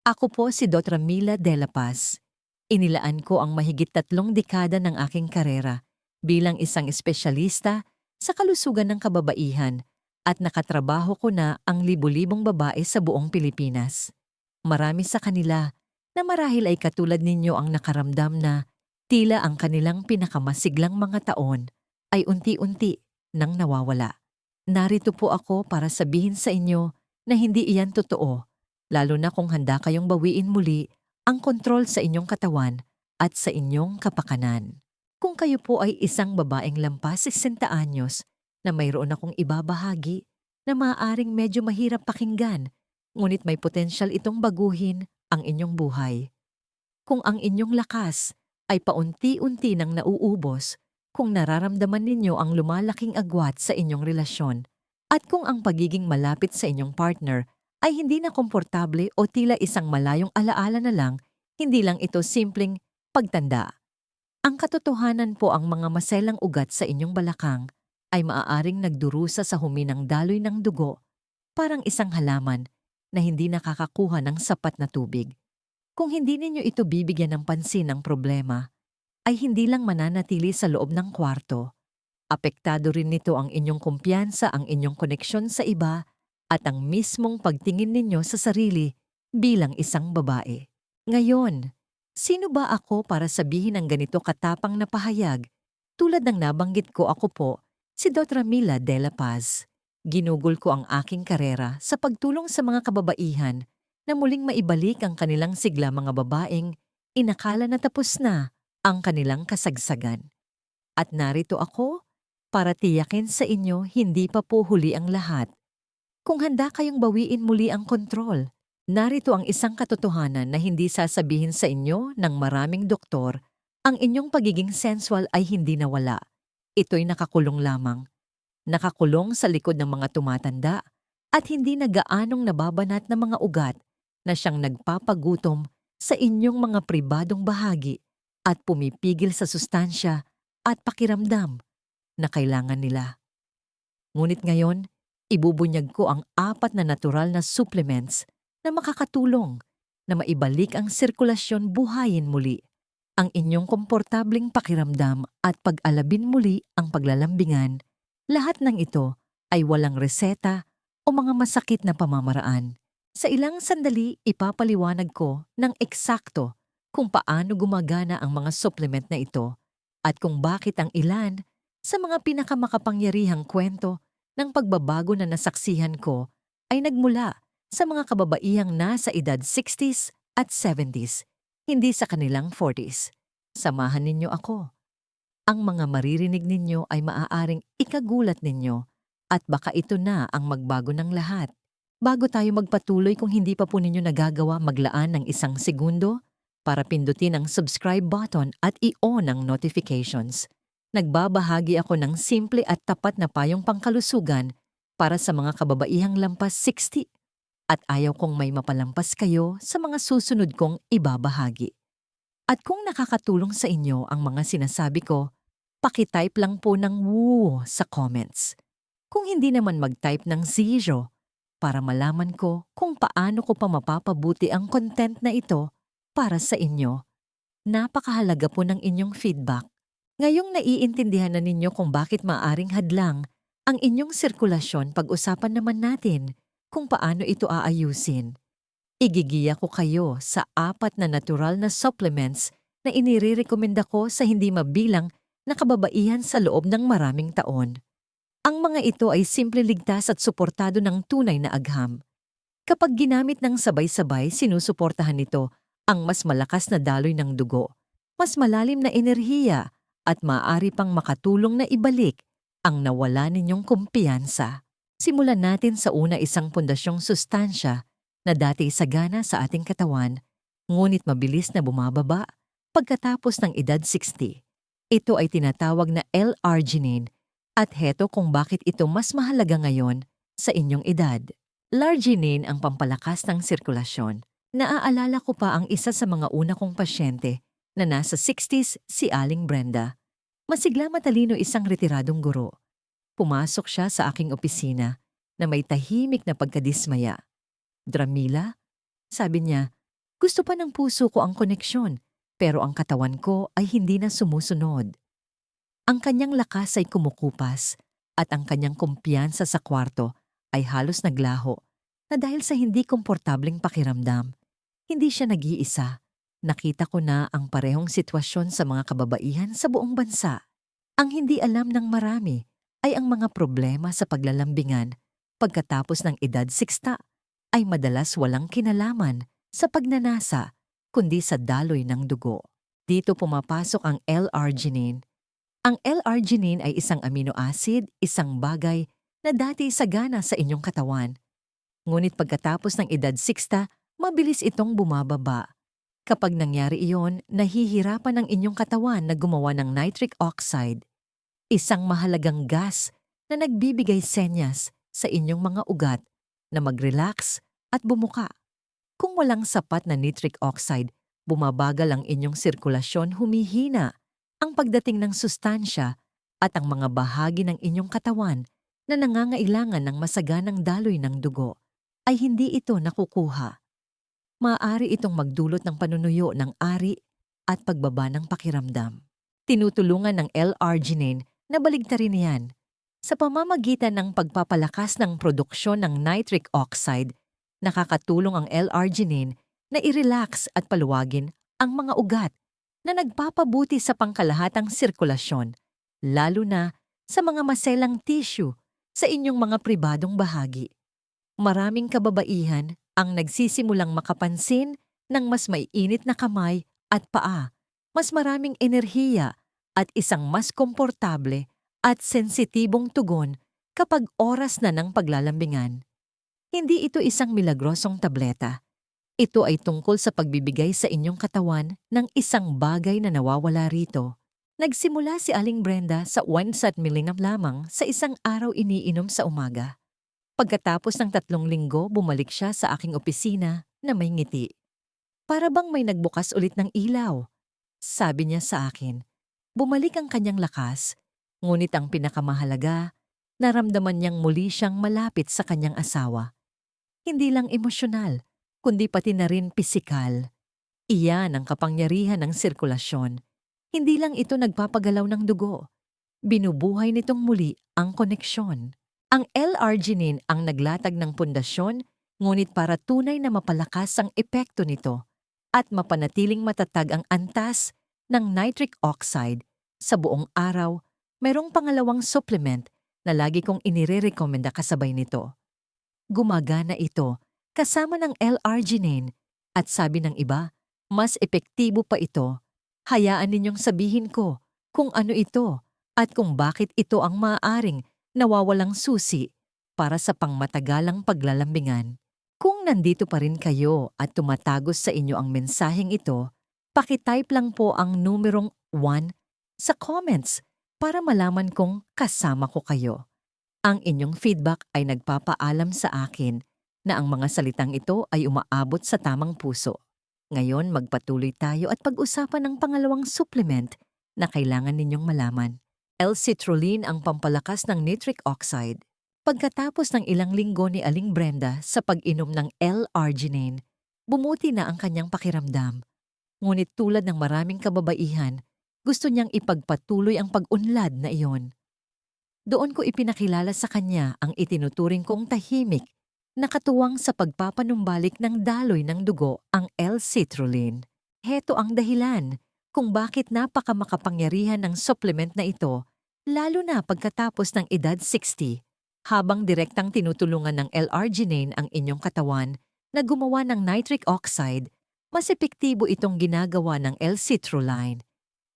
Ako po si Dr. Mila de la Paz. Inilaan ko ang mahigit 3 dekada ng aking karera bilang isang espesyalista sa kalusugan ng kababaihan at nakatrabaho ko na ang libu-libong babae sa buong Pilipinas. Marami sa kanila na marahil ay katulad ninyo ang nakaramdam na tila ang kanilang pinakamasiglang mga taon ay unti-unti nang nawawala. Narito po ako para sabihin sa inyo na hindi iyan totoo, lalo na kung handa kayong bawiin muli ang kontrol sa inyong katawan at sa inyong kapakanan. Kung kayo po ay isang babaeng lampas 60 anyos na mayroon akong ibabahagi na maaaring medyo mahirap pakinggan, ngunit may potensyal itong baguhin ang inyong buhay. Kung ang inyong lakas ay paunti-unti nang nauubos, kung nararamdaman ninyo ang lumalaking agwat sa inyong relasyon, at kung ang pagiging malapit sa inyong partner ay hindi na komportable o tila isang malayong alaala na lang, hindi lang ito simpleng pagtanda. Ang katotohanan po ang mga maselang ugat sa inyong balakang ay maaaring nagdurusa sa huminang daloy ng dugo, parang isang halaman na hindi nakakakuha ng sapat na tubig. Kung hindi ninyo ito bibigyan ng pansin ng problema, ay hindi lang mananatili sa loob ng kwarto. Apektado rin nito ang inyong kumpiyansa, ang inyong koneksyon sa iba, at ang mismong pagtingin ninyo sa sarili bilang isang babae. Ngayon, sino ba ako para sabihin ang ganito katapang na pahayag? Tulad ng nabanggit ko, ako po, si Dr. Mila de la Paz. Ginugol ko ang aking karera sa pagtulong sa mga kababaihan na muling maibalik ang kanilang sigla, mga babaeng inakala na tapos na ang kanilang kasagsagan. At narito ako para tiyakin sa inyo hindi pa po huli ang lahat. Kung handa kayong bawiin muli ang kontrol, narito ang isang katotohanan na hindi sasabihin sa inyo ng maraming doktor, ang inyong pagiging sensual ay hindi nawala. Ito'y nakakulong lamang. Nakakulong sa likod ng mga tumatanda at hindi na gaanong nababanat na mga ugat na siyang nagpapagutom sa inyong mga pribadong bahagi at pumipigil sa sustansya at pakiramdam na kailangan nila. Ngunit ngayon, ibubunyag ko ang 4 na natural na supplements na makakatulong na maibalik ang sirkulasyon, buhayin muli ang inyong komportabling pakiramdam at pag-alabin muli ang paglalambingan. Lahat ng ito ay walang reseta o mga masakit na pamamaraan. Sa ilang sandali, ipapaliwanag ko ng eksakto kung paano gumagana ang mga supplement na ito at kung bakit ang ilan sa mga pinakamakapangyarihang kwento ng pagbabago na nasaksihan ko ay nagmula sa mga kababaihang nasa edad 60s at 70s, hindi sa kanilang 40s. Samahan ninyo ako. Ang mga maririnig ninyo ay maaaring ikagulat ninyo at baka ito na ang magbago ng lahat. Bago tayo magpatuloy, kung hindi pa po ninyo nagagawa, maglaan ng 1 segundo para pindutin ang subscribe button at i-on ang notifications. Nagbabahagi ako ng simple at tapat na payong pangkalusugan para sa mga kababaihang lampas 60 at ayaw kong may mapalampas kayo sa mga susunod kong ibabahagi. At kung nakakatulong sa inyo ang mga sinasabi ko, paki-type lang po ng woo sa comments. Kung hindi naman, mag-type ng 0 para malaman ko kung paano ko pa mapapabuti ang content na ito para sa inyo. Napakahalaga po ng inyong feedback. Ngayong naiintindihan na ninyo kung bakit maaring hadlang ang inyong sirkulasyon, pag-usapan naman natin kung paano ito aayusin. Igigiya ko kayo sa 4 na natural na supplements na inirekomenda ko sa hindi mabilang na kababaihan sa loob ng maraming taon. Ang mga ito ay simple, ligtas at suportado ng tunay na agham. Kapag ginamit ng sabay-sabay, sinusuportahan nito ang mas malakas na daloy ng dugo, mas malalim na enerhiya at maaari pang makatulong na ibalik ang nawala ninyong kumpiyansa. Simulan natin sa una, isang pundasyong sustansya na dati sagana sa ating katawan, ngunit mabilis na bumababa pagkatapos ng edad 60. Ito ay tinatawag na L-arginine at heto kung bakit ito mas mahalaga ngayon sa inyong edad. L-arginine ang pampalakas ng sirkulasyon. Naaalala ko pa ang isa sa mga una kong pasyente na nasa 60s, si Aling Brenda. Masigla, matalino, isang retiradong guro. Pumasok siya sa aking opisina na may tahimik na pagkadismaya. "Dramila," sabi niya, Gusto pa ng puso ko ang koneksyon, pero ang katawan ko ay hindi na sumusunod. Ang kanyang lakas ay kumukupas at ang kanyang kumpiyansa sa kwarto ay halos naglaho na dahil sa hindi komportableng pakiramdam. Hindi siya nag-iisa. Nakita ko na ang parehong sitwasyon sa mga kababaihan sa buong bansa. Ang hindi alam ng marami ay ang mga problema sa paglalambingan pagkatapos ng edad 60 ay madalas walang kinalaman sa pagnanasa kundi sa daloy ng dugo. Dito pumapasok ang L-arginine. Ang L-arginine ay isang amino acid, isang bagay na dati sagana sa inyong katawan. Ngunit pagkatapos ng edad 60, mabilis itong bumababa. Kapag nangyari iyon, nahihirapan ang inyong katawan na gumawa ng nitric oxide, isang mahalagang gas na nagbibigay senyas sa inyong mga ugat na mag-relax at bumuka. Kung walang sapat na nitric oxide, bumabagal ang inyong sirkulasyon, humihina ang pagdating ng sustansya at ang mga bahagi ng inyong katawan na nangangailangan ng masaganang daloy ng dugo ay hindi ito nakukuha. Maaari itong magdulot ng panunuyo ng ari at pagbaba ng pakiramdam. Tinutulungan ng L-arginine na baligtarin yan. Sa pamamagitan ng pagpapalakas ng produksyon ng nitric oxide, nakakatulong ang L-arginine na i-relax at paluwagin ang mga ugat na nagpapabuti sa pangkalahatang sirkulasyon, lalo na sa mga maselang tissue sa inyong mga pribadong bahagi. Maraming kababaihan ang nagsisimulang makapansin ng mas maiinit na kamay at paa, mas maraming enerhiya at isang mas komportable at sensitibong tugon kapag oras na ng paglalambingan. Hindi ito isang milagrosong tableta. Ito ay tungkol sa pagbibigay sa inyong katawan ng isang bagay na nawawala rito. Nagsimula si Aling Brenda sa 1 mg lamang sa isang araw iniinom sa umaga. Pagkatapos ng 3 linggo, bumalik siya sa aking opisina na may ngiti. Para bang may nagbukas ulit ng ilaw. Sabi niya sa akin, bumalik ang kanyang lakas, ngunit ang pinakamahalaga, naramdaman niyang muli siyang malapit sa kanyang asawa. Hindi lang emosyonal, kundi pati na rin pisikal. Iyan ang kapangyarihan ng sirkulasyon. Hindi lang ito nagpapagalaw ng dugo. Binubuhay nitong muli ang koneksyon. Ang L-arginine ang naglatag ng pundasyon, ngunit para tunay na mapalakas ang epekto nito at mapanatiling matatag ang antas ng nitric oxide sa buong araw, mayroong pangalawang supplement na lagi kong inirerekomenda kasabay nito. Gumagana ito kasama ng L-arginine at sabi ng iba, mas epektibo pa ito. Hayaan ninyong sabihin ko kung ano ito at kung bakit ito ang maaaring nawawalang susi para sa pangmatagalang paglalambingan. Kung nandito pa rin kayo at tumatagos sa inyo ang mensaheng ito, pakitype lang po ang numerong 1 sa comments para malaman kong kasama ko kayo. Ang inyong feedback ay nagpapaalam sa akin na ang mga salitang ito ay umaabot sa tamang puso. Ngayon magpatuloy tayo at pag-usapan ng pangalawang supplement na kailangan ninyong malaman. L-citrulline ang pampalakas ng nitric oxide. Pagkatapos ng ilang linggo ni Aling Brenda sa pag-inom ng L-arginine, bumuti na ang kanyang pakiramdam. Ngunit tulad ng maraming kababaihan, gusto niyang ipagpatuloy ang pag-unlad na iyon. Doon ko ipinakilala sa kanya ang itinuturing kong tahimik na katuwang sa pagpapanumbalik ng daloy ng dugo, ang L-citrulline. Heto ang dahilan kung bakit napakamakapangyarihan ng supplement na ito, lalo na pagkatapos ng edad 60, habang direktang tinutulungan ng L-arginine ang inyong katawan na gumawa ng nitric oxide, mas epektibo itong ginagawa ng L-citrulline.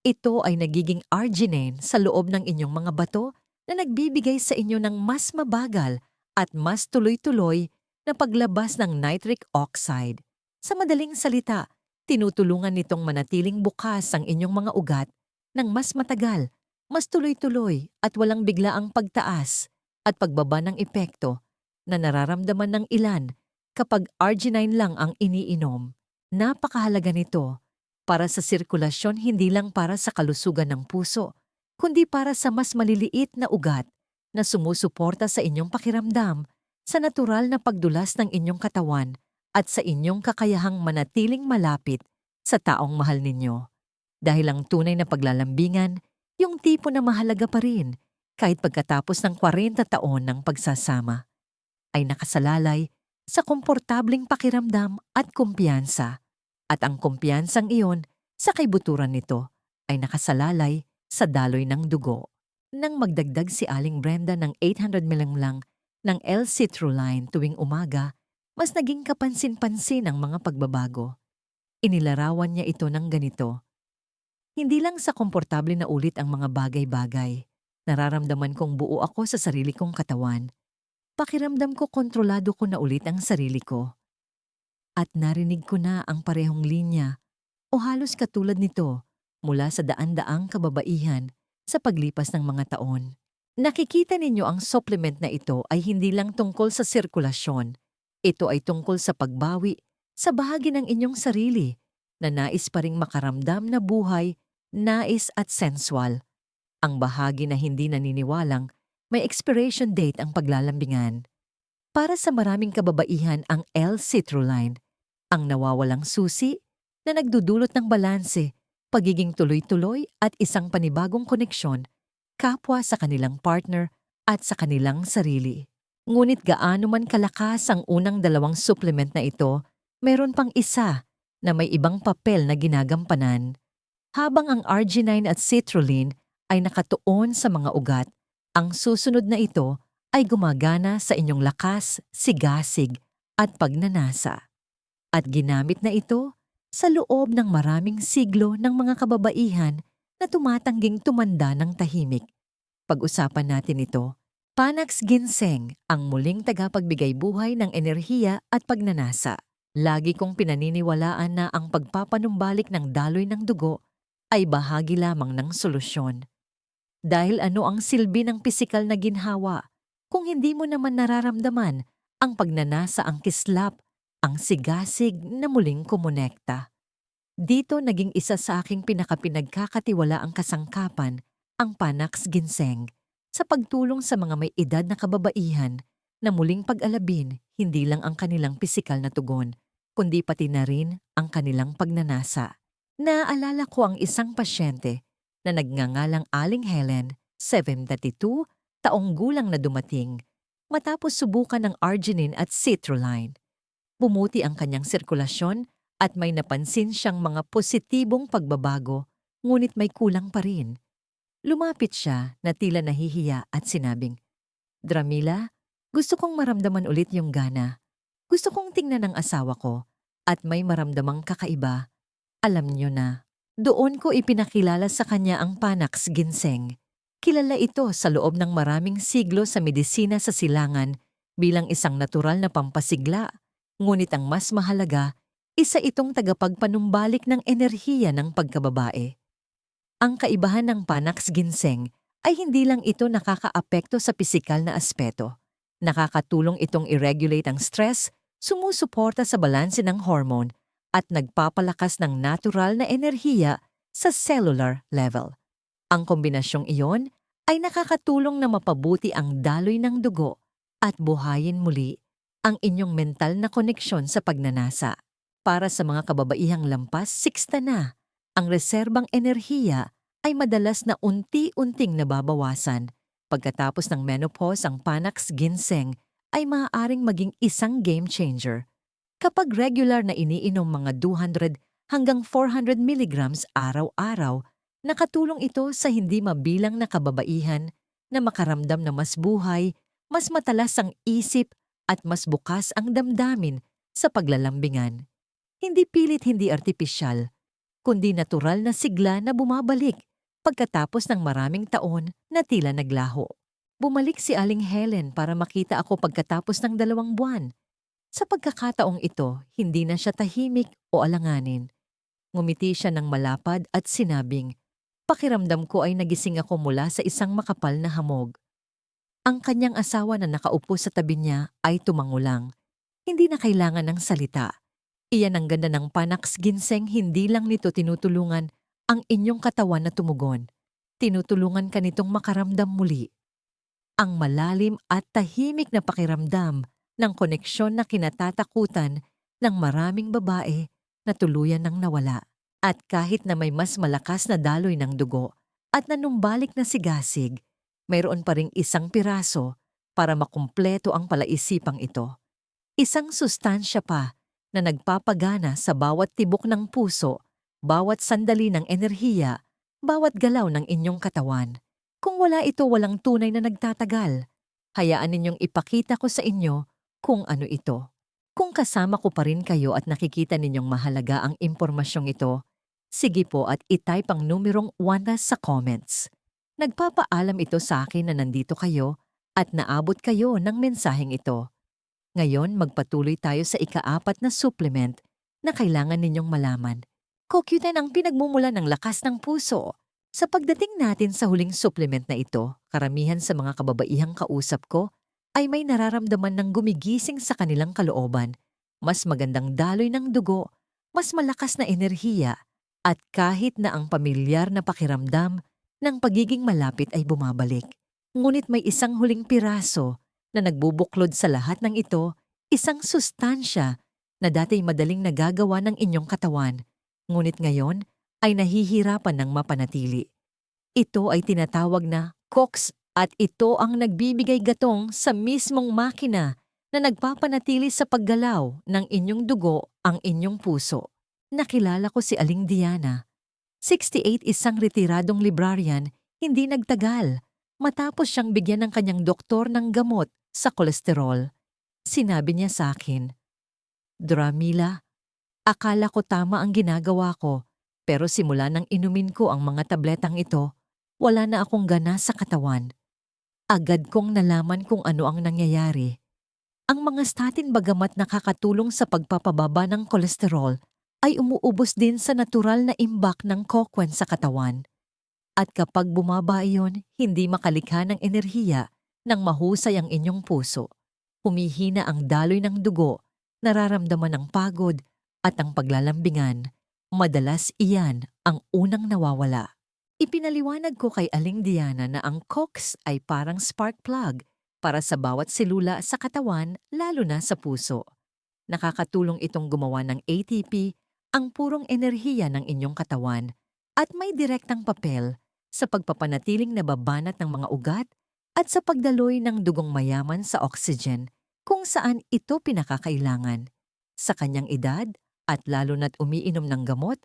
Ito ay nagiging arginine sa loob ng inyong mga bato na nagbibigay sa inyo ng mas mabagal at mas tuloy-tuloy na paglabas ng nitric oxide. Sa madaling salita, tinutulungan nitong manatiling bukas ang inyong mga ugat ng mas matagal, mas tuloy-tuloy at walang biglaang pagtaas at pagbaba ng epekto na nararamdaman ng ilan kapag arginine lang ang iniinom. Napakahalaga nito para sa sirkulasyon, hindi lang para sa kalusugan ng puso, kundi para sa mas maliliit na ugat na sumusuporta sa inyong pakiramdam sa natural na pagdulas ng inyong katawan at sa inyong kakayahang manatiling malapit sa taong mahal ninyo. Dahil ang tunay na paglalambingan, yung tipo na mahalaga pa rin kahit pagkatapos ng 40 taon ng pagsasama, ay nakasalalay sa komportabling pakiramdam at kumpiyansa. At ang kumpiyansang iyon sa kaibuturan nito ay nakasalalay sa daloy ng dugo. Nang magdagdag si Aling Brenda ng 800 ml lang ng L-citrulline tuwing umaga, mas naging kapansin-pansin ang mga pagbabago. Inilarawan niya ito ng ganito: hindi lang sa komportable na ulit ang mga bagay-bagay. Nararamdaman kong buo ako sa sarili kong katawan. Pakiramdam ko kontrolado ko na ulit ang sarili ko. At narinig ko na ang parehong linya o halos katulad nito mula sa daan-daang kababaihan sa paglipas ng mga taon. Nakikita ninyo ang supplement na ito ay hindi lang tungkol sa sirkulasyon. Ito ay tungkol sa pagbawi sa bahagi ng inyong sarili na nais pa ring makaramdam na buhay, nais at sensual. Ang bahagi na hindi naniniwalang may expiration date ang paglalambingan. Para sa maraming kababaihan ang L-citrulline, ang nawawalang susi na nagdudulot ng balanse, pagiging tuloy-tuloy at isang panibagong koneksyon kapwa sa kanilang partner at sa kanilang sarili. Ngunit gaano man kalakas ang unang dalawang supplement na ito, meron pang isa na may ibang papel na ginagampanan. Habang ang arginine at citrulline ay nakatuon sa mga ugat, ang susunod na ito ay gumagana sa inyong lakas, sigasig at pagnanasa. At ginamit na ito sa loob ng maraming siglo ng mga kababaihan na tumatangging tumanda ng tahimik. Pag-usapan natin ito. Panax Ginseng, ang muling tagapagbigay buhay ng enerhiya at pagnanasa. Lagi kong pinaniniwalaan na ang pagpapanumbalik ng daloy ng dugo ay bahagi lamang ng solusyon. Dahil ano ang silbi ng pisikal na ginhawa kung hindi mo naman nararamdaman ang pagnanasa, ang kislap, ang sigasig na muling kumonekta. Dito naging isa sa aking pinakapinagkakatiwalaang kasangkapan ang Panax Ginseng sa pagtulong sa mga may edad na kababaihan na muling pag-alabin hindi lang ang kanilang pisikal na tugon, kundi pati na rin ang kanilang pagnanasa. Naaalala ko ang isang pasyente na nagngangalang Aling Helen, 72, taong gulang na dumating, matapos subukan ng arginine at citrulline. Bumuti ang kanyang sirkulasyon at may napansin siyang mga positibong pagbabago, ngunit may kulang pa rin. Lumapit siya na tila nahihiya at sinabing, "Dramila, gusto kong maramdaman ulit yung gana. Gusto kong tingnan ang asawa ko at may maramdamang kakaiba. Alam niyo na." Doon ko ipinakilala sa kanya ang Panax Ginseng. Kilala ito sa loob ng maraming siglo sa medisina sa silangan bilang isang natural na pampasigla. Ngunit ang mas mahalaga, isa itong tagapagpanumbalik ng enerhiya ng pagkababae. Ang kaibahan ng Panax Ginseng ay hindi lang ito nakakaapekto sa pisikal na aspeto. Nakakatulong itong i-regulate ang stress, sumusuporta sa balanse ng hormone, at nagpapalakas ng natural na enerhiya sa cellular level. Ang kombinasyong iyon ay nakakatulong na mapabuti ang daloy ng dugo at buhayin muli ang inyong mental na koneksyon sa pagnanasa. Para sa mga kababaihang lampas 60 na, ang reserbang enerhiya ay madalas na unti-unting nababawasan. Pagkatapos ng menopause, ang Panax Ginseng ay maaaring maging isang game changer. Kapag regular na iniinom mga 200 hanggang 400 milligrams araw-araw, nakatulong ito sa hindi mabilang na kababaihan na makaramdam na mas buhay, mas matalas ang isip at mas bukas ang damdamin sa paglalambingan. Hindi pilit, hindi artipisyal, kundi natural na sigla na bumabalik pagkatapos ng maraming taon na tila naglaho. Bumalik si Aling Helen para makita ako pagkatapos ng 2 buwan. Sa pagkakataong ito, hindi na siya tahimik o alanganin. Ngumiti siya ng malapad at sinabing, "Pakiramdam ko ay nagising ako mula sa isang makapal na hamog." Ang kanyang asawa na nakaupo sa tabi niya ay tumangulang. Hindi na kailangan ng salita. Iyan ang ganda ng Panax Ginseng, hindi lang nito tinutulungan ang inyong katawan na tumugon. Tinutulungan ka nitong makaramdam muli. Ang malalim at tahimik na pakiramdam ng koneksyon na kinatatakutan ng maraming babae na tuluyan ng nawala. At kahit na may mas malakas na daloy ng dugo at nanumbalik na sigasig, mayroon pa ring isang piraso para makumpleto ang palaisipang ito. Isang sustansya pa na nagpapagana sa bawat tibok ng puso, bawat sandali ng enerhiya, bawat galaw ng inyong katawan. Kung wala ito, walang tunay na nagtatagal. Hayaan ninyong ipakita ko sa inyo kung ano ito. Kung kasama ko pa rin kayo at nakikita ninyong mahalaga ang impormasyong ito, sige po at itype ang numerong 1 sa comments. Nagpapaalam ito sa akin na nandito kayo at naabot kayo ng mensaheng ito. Ngayon, magpatuloy tayo sa ika-4 na supplement na kailangan ninyong malaman. CoQ10 ang pinagmumula ng lakas ng puso. Sa pagdating natin sa huling supplement na ito, karamihan sa mga kababaihang kausap ko ay may nararamdaman ng gumigising sa kanilang kalooban, mas magandang daloy ng dugo, mas malakas na enerhiya, at kahit na ang pamilyar na pakiramdam ng pagiging malapit ay bumabalik. Ngunit may isang huling piraso na nagbubuklod sa lahat ng ito, isang sustansya na dati madaling nagagawa ng inyong katawan, ngunit ngayon ay nahihirapan ng mapanatili. Ito ay tinatawag na COX at ito ang nagbibigay gatong sa mismong makina na nagpapanatili sa paggalaw ng inyong dugo ang inyong puso. Nakilala ko si Aling Diana. 68, isang retiradong librarian, hindi nagtagal matapos siyang bigyan ng kanyang doktor ng gamot sa kolesterol. Sinabi niya sa akin, "Dramila, akala ko tama ang ginagawa ko, pero simula nang inumin ko ang mga tabletang ito, wala na akong gana sa katawan." Agad kong nalaman kung ano ang nangyayari. Ang mga statin bagamat nakakatulong sa pagpapababa ng kolesterol, ay umuubos din sa natural na imbak ng kokwen sa katawan. At kapag bumaba iyon, hindi makalikha ng enerhiya nang mahusay ang inyong puso. Humihina ang daloy ng dugo, nararamdaman ang pagod at ang paglalambingan. Madalas iyan ang unang nawawala. Ipinaliwanag ko kay Aling Diana na ang COX ay parang spark plug para sa bawat selula sa katawan, lalo na sa puso. Nakakatulong itong gumawa ng ATP, ang purong enerhiya ng inyong katawan, at may direktang papel sa pagpapanatiling nababanat ng mga ugat at sa pagdaloy ng dugong mayaman sa oxygen kung saan ito pinakakailangan. Sa kanyang edad at lalo na't umiinom ng gamot,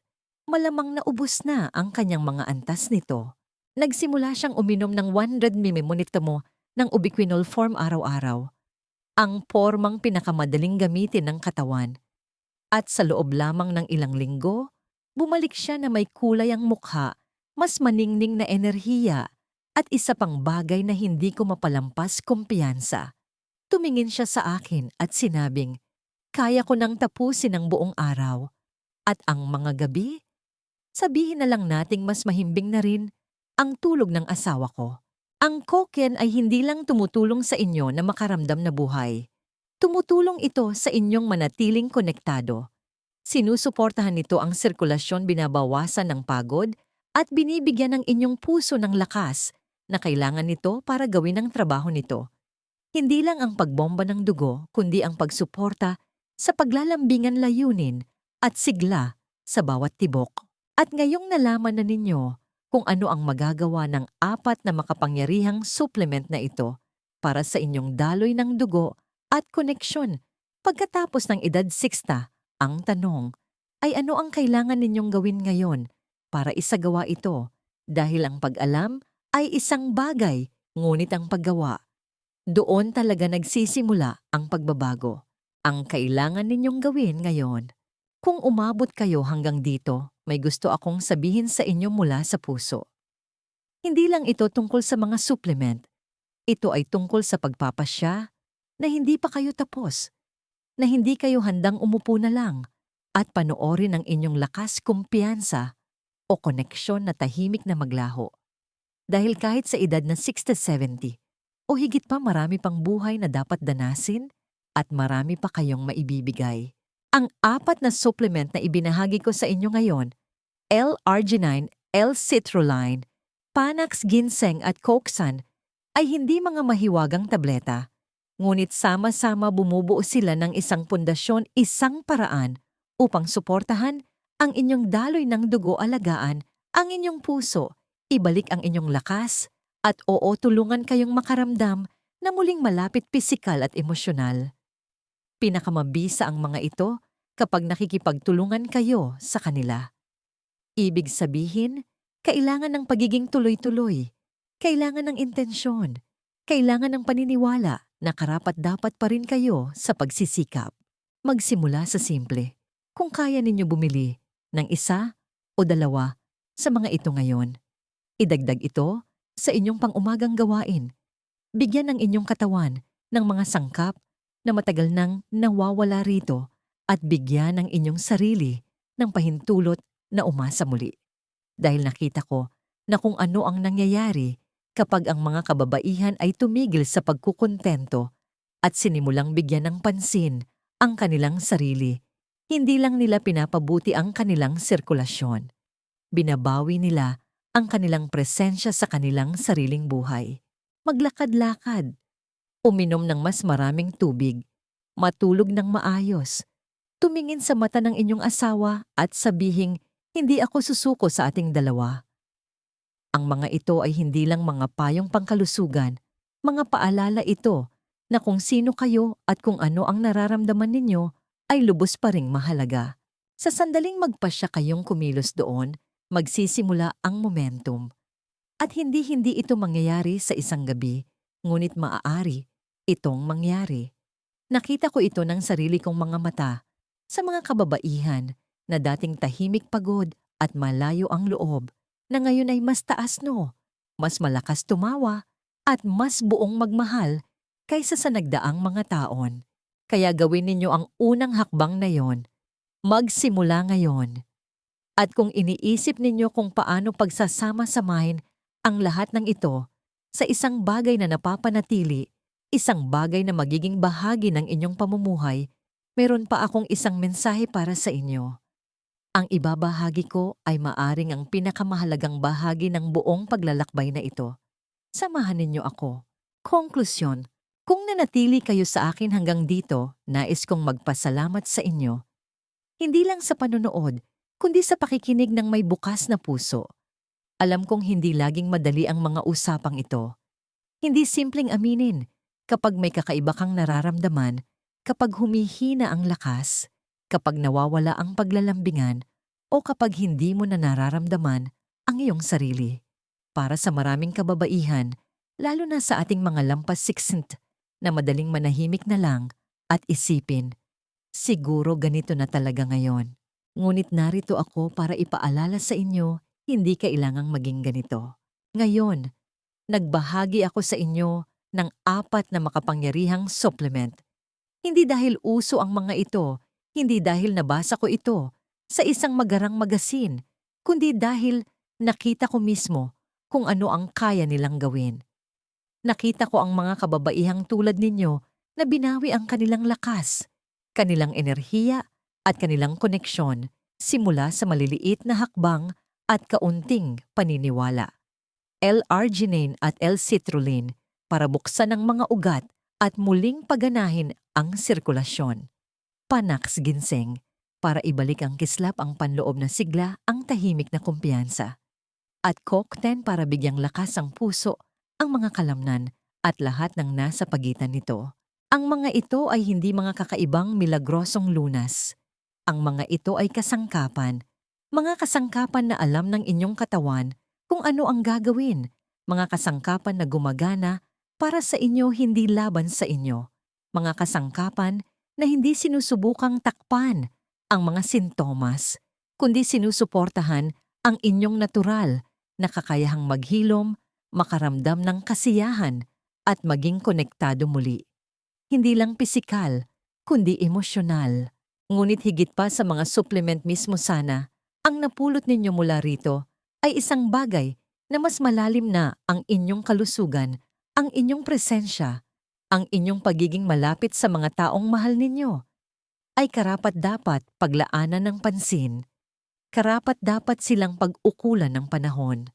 malamang naubos na ang kanyang mga antas nito. Nagsimula siyang uminom ng 100 mmol ng ubiquinol form araw-araw, ang formang pinakamadaling gamitin ng katawan. At sa loob lamang ng ilang linggo, bumalik siya na may kulay ang mukha, mas maningning na enerhiya, at isa pang bagay na hindi ko mapalampas, kumpiyansa. Tumingin siya sa akin at sinabing, "Kaya ko nang tapusin ang buong araw. At ang mga gabi, sabihin na lang nating mas mahimbing na rin ang tulog ng asawa ko." Ang koken ay hindi lang tumutulong sa inyo na makaramdam na buhay. Tumutulong ito sa inyong manatiling konektado. Sinusuportahan nito ang sirkulasyon, binabawasan ng pagod, at binibigyan ng inyong puso ng lakas na kailangan nito para gawin ang trabaho nito. Hindi lang ang pagbomba ng dugo, kundi ang pagsuporta sa paglalambingan, layunin at sigla sa bawat tibok. At ngayong nalaman na ninyo kung ano ang magagawa ng 4 na makapangyarihang supplement na ito para sa inyong daloy ng dugo at koneksyon pagkatapos ng edad 60, ang tanong ay ano ang kailangan ninyong gawin ngayon para isagawa ito, dahil ang pag-alam ay isang bagay, ngunit ang paggawa, doon talaga nagsisimula ang pagbabago. Ang kailangan ninyong gawin ngayon. Kung umabot kayo hanggang dito, may gusto akong sabihin sa inyo mula sa puso. Hindi lang ito tungkol sa mga supplement. Ito ay tungkol sa pagpapasya na hindi pa kayo tapos, na hindi kayo handang umupo na lang at panoorin ang inyong lakas, kumpiyansa o koneksyon na tahimik na maglaho. Dahil kahit sa edad na 60-70 o higit pa, marami pang buhay na dapat danasin at marami pa kayong maibibigay. Ang 4 na supplement na ibinahagi ko sa inyo ngayon, L-arginine, L-citrulline, Panax Ginseng at Coxan, ay hindi mga mahiwagang tableta. Ngunit sama-sama bumubuo sila ng isang pundasyon, isang paraan upang suportahan ang inyong daloy ng dugo, alagaan ang inyong puso, ibalik ang inyong lakas, at tulungan kayong makaramdam na muling malapit pisikal at emosyonal. Pinakamabisa ang mga ito kapag nakikipagtulungan kayo sa kanila. Ibig sabihin, kailangan ng pagiging tuloy-tuloy, kailangan ng intensyon, kailangan ng paniniwala na karapat-dapat pa rin kayo sa pagsisikap. Magsimula sa simple. Kung kaya ninyo bumili ng isa o dalawa sa mga ito ngayon, idagdag ito sa inyong pang-umagang gawain. Bigyan ng inyong katawan ng mga sangkap na matagal nang nawawala rito at bigyan ng inyong sarili ng pahintulot na umasa muli. Dahil nakita ko na kung ano ang nangyayari kapag ang mga kababaihan ay tumigil sa pagkukontento at sinimulang bigyan ng pansin ang kanilang sarili, hindi lang nila pinapabuti ang kanilang sirkulasyon. Binabawi nila ang kanilang presensya sa kanilang sariling buhay. Maglakad-lakad, uminom ng mas maraming tubig, matulog ng maayos, tumingin sa mata ng inyong asawa at sabihing, "Hindi ako susuko sa ating dalawa." Ang mga ito ay hindi lang mga payong pangkalusugan, mga paalala ito na kung sino kayo at kung ano ang nararamdaman ninyo ay lubos pa ring mahalaga. Sa sandaling magpasya kayong kumilos doon, magsisimula ang momentum. At hindi ito mangyayari sa isang gabi, ngunit maaari itong mangyari. Nakita ko ito ng sarili kong mga mata sa mga kababaihan na dating tahimik, pagod at malayo ang loob, na ngayon ay mas taas mas malakas tumawa at mas buong magmahal kaysa sa nagdaang mga taon. Kaya gawin ninyo ang unang hakbang na yon. Magsimula ngayon. At kung iniisip ninyo kung paano pagsasama-samahin ang lahat ng ito sa isang bagay na napapanatili, isang bagay na magiging bahagi ng inyong pamumuhay, meron pa akong isang mensahe para sa inyo. Ang ibabahagi ko ay maaring ang pinakamahalagang bahagi ng buong paglalakbay na ito. Samahan ninyo ako. Konklusyon, kung nanatili kayo sa akin hanggang dito, nais kong magpasalamat sa inyo. Hindi lang sa panonood, kundi sa pakikinig ng may bukas na puso. Alam kong hindi laging madali ang mga usapang ito. Hindi simpleng aminin kapag may kakaiba kang nararamdaman, kapag humihina ang lakas, kapag nawawala ang paglalambingan, o kapag hindi mo na nararamdaman ang iyong sarili. Para sa maraming kababaihan, lalo na sa ating mga lampas 16 na madaling manahimik na lang at isipin, siguro ganito na talaga ngayon. Ngunit narito ako para ipaalala sa inyo, hindi kailangang maging ganito. Ngayon, nagbahagi ako sa inyo ng 4 na makapangyarihang supplement. Hindi dahil uso ang mga ito, hindi dahil nabasa ko ito sa isang magarang magasin, kundi dahil nakita ko mismo kung ano ang kaya nilang gawin. Nakita ko ang mga kababaihang tulad ninyo na binawi ang kanilang lakas, kanilang enerhiya at kanilang koneksyon simula sa maliliit na hakbang at kaunting paniniwala. L-arginine at L-citrulline para buksan ang mga ugat at muling paganahin ang sirkulasyon. Panax ginseng para ibalik ang kislap, ang panloob na sigla, ang tahimik na kumpiyansa. At CoQ10 para bigyang lakas ang puso, ang mga kalamnan at lahat ng nasa pagitan nito. Ang mga ito ay hindi mga kakaibang milagrosong lunas. Ang mga ito ay mga kasangkapan na alam ng inyong katawan kung ano ang gagawin, mga kasangkapan na gumagana para sa inyo, hindi laban sa inyo, mga kasangkapan na hindi sinusubukang takpan ang mga sintomas, kundi sinusuportahan ang inyong natural na kakayahang maghilom, makaramdam ng kasiyahan at maging konektado muli. Hindi lang pisikal, kundi emosyonal. Ngunit higit pa sa mga supplement mismo sana, ang napulot ninyo mula rito ay isang bagay na mas malalim na ang inyong kalusugan, ang inyong presensya, ang inyong pagiging malapit sa mga taong mahal ninyo. Ay karapat-dapat paglaanan ng pansin. Karapat-dapat silang pag-ukulan ng panahon.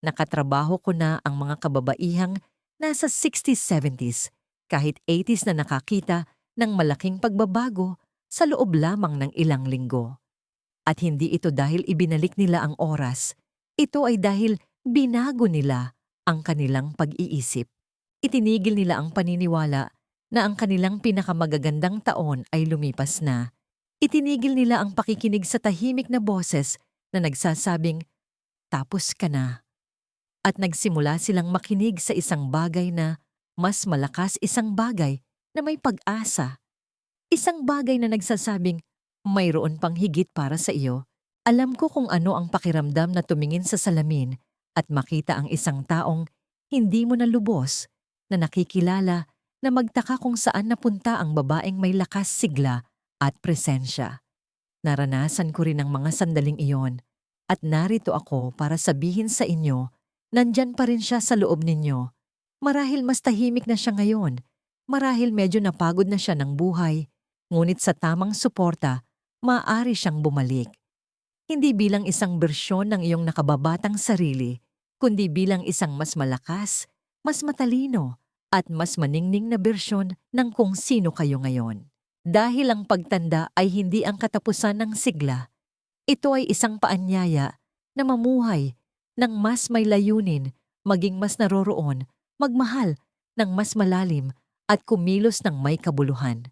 Nakatrabaho ko na ang mga kababaihang nasa 60s, 70s kahit 80s na nakakita ng malaking pagbabago sa loob lamang ng ilang linggo. At hindi ito dahil ibinalik nila ang oras. Ito ay dahil binago nila ang kanilang pag-iisip. Itinigil nila ang paniniwala na ang kanilang pinakamagagandang taon ay lumipas na. Itinigil nila ang pakikinig sa tahimik na boses na nagsasabing, "Tapos ka na." At nagsimula silang makinig sa isang bagay na mas malakas, isang bagay na may pag-asa. Isang bagay na nagsasabing, mayroon pang higit para sa iyo. Alam ko kung ano ang pakiramdam na tumingin sa salamin at makita ang isang taong hindi mo na lubos na nakikilala, na magtaka kung saan napunta ang babaeng may lakas, sigla at presensya. Naranasan ko rin ang mga sandaling iyon at narito ako para sabihin sa inyo, nandyan pa rin siya sa loob ninyo. Marahil mas tahimik na siya ngayon, marahil medyo napagod na siya ng buhay, ngunit sa tamang suporta, maaari siyang bumalik. Hindi bilang isang bersyon ng iyong nakababatang sarili, kundi bilang isang mas malakas, mas matalino, at mas maningning na bersyon ng kung sino kayo ngayon. Dahil ang pagtanda ay hindi ang katapusan ng sigla, ito ay isang paanyaya na mamuhay ng mas may layunin, maging mas naroroon, magmahal ng mas malalim at kumilos ng may kabuluhan.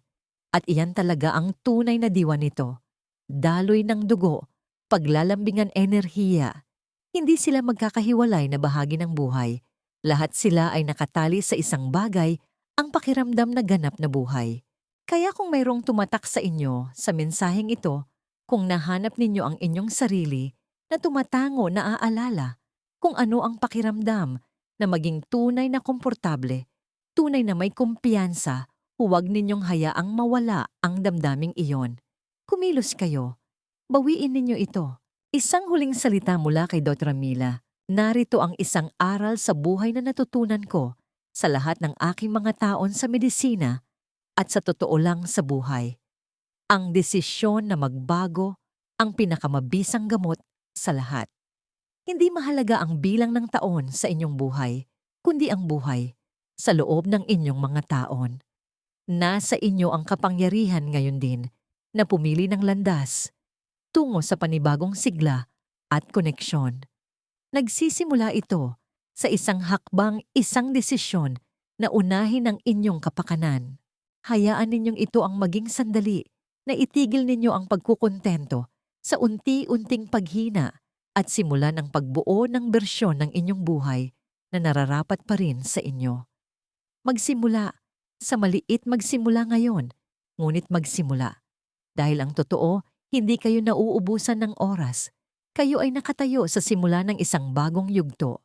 At iyan talaga ang tunay na diwa nito. Daloy ng dugo, paglalambingan enerhiya. Hindi sila magkakahiwalay na bahagi ng buhay. Lahat sila ay nakatali sa isang bagay, ang pakiramdam na ganap na buhay. Kaya kung mayroong tumatak sa inyo sa mensaheng ito, kung nahanap ninyo ang inyong sarili na tumatango na aalala kung ano ang pakiramdam na maging tunay na komportable, tunay na may kumpiyansa, huwag ninyong hayaang mawala ang damdaming iyon. Kumilos kayo. Bawiin ninyo ito. Isang huling salita mula kay Dr. Mila. Narito ang isang aral sa buhay na natutunan ko sa lahat ng aking mga taon sa medisina at sa totoo lang sa buhay. Ang desisyon na magbago ang pinakamabisang gamot sa lahat. Hindi mahalaga ang bilang ng taon sa inyong buhay, kundi ang buhay sa loob ng inyong mga taon. Nasa inyo ang kapangyarihan ngayon din na pumili ng landas tungo sa panibagong sigla at koneksyon. Nagsisimula ito sa isang hakbang, isang desisyon na unahin ang inyong kapakanan. Hayaan ninyong ito ang maging sandali na itigil ninyo ang pagkukontento sa unti-unting paghina at simulan ang pagbuo ng bersyon ng inyong buhay na nararapat pa rin sa inyo. Magsimula sa maliit, magsimula ngayon, ngunit magsimula. Dahil ang totoo, hindi kayo nauubusan ng oras. Kayo ay nakatayo sa simula ng isang bagong yugto.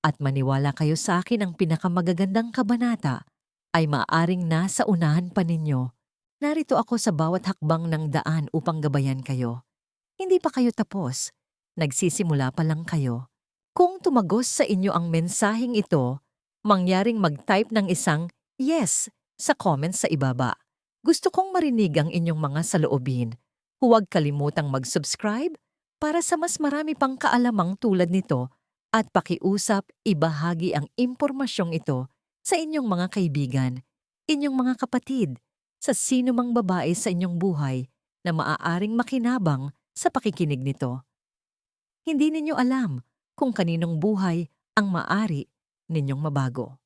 At maniwala kayo sa akin, ang pinakamagagandang kabanata ay maaaring nasa unahan pa ninyo. Narito ako sa bawat hakbang ng daan upang gabayan kayo. Hindi pa kayo tapos. Nagsisimula pa lang kayo. Kung tumagos sa inyo ang mensaheng ito, mangyaring mag-type ng isang yes sa comments sa ibaba. Gusto kong marinig ang inyong mga saloobin. Huwag kalimutang mag-subscribe para sa mas marami pang kaalamang tulad nito at pakiusap, ibahagi ang impormasyong ito sa inyong mga kaibigan, inyong mga kapatid, sa sino mang babae sa inyong buhay na maaaring makinabang sa pakikinig nito. Hindi ninyo alam kung kaninong buhay ang maaari ninyong mabago.